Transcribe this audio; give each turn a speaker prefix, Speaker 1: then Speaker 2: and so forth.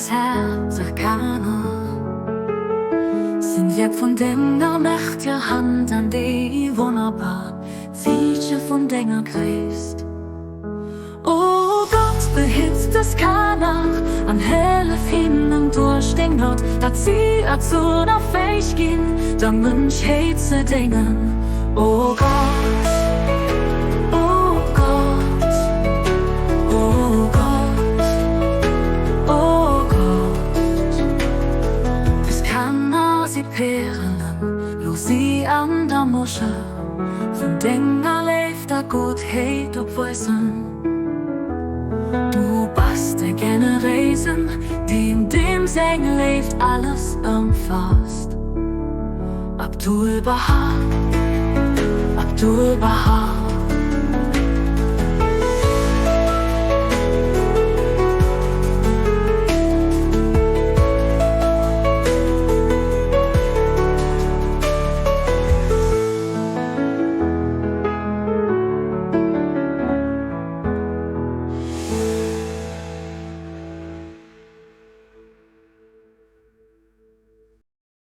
Speaker 1: das Herz kennen. Sind wir von deiner mächtigen Hand an die wunderbar Siege von deiner Geist. Oh Gott, behitzt es keiner an helle Finden durch den Not, dass sie zu einer Fähig gehen, der Mensch zu dingen. Oh Gott, oh Gott, oh Gott, oh Gott. Es kann nur sie perlen, nur sie an der Muschel, von deiner lebt der Gutheit obweisen. Du bist der Generation, die in dem Segen lebt, alles umfasst. Abdul Baha, Abdul Baha.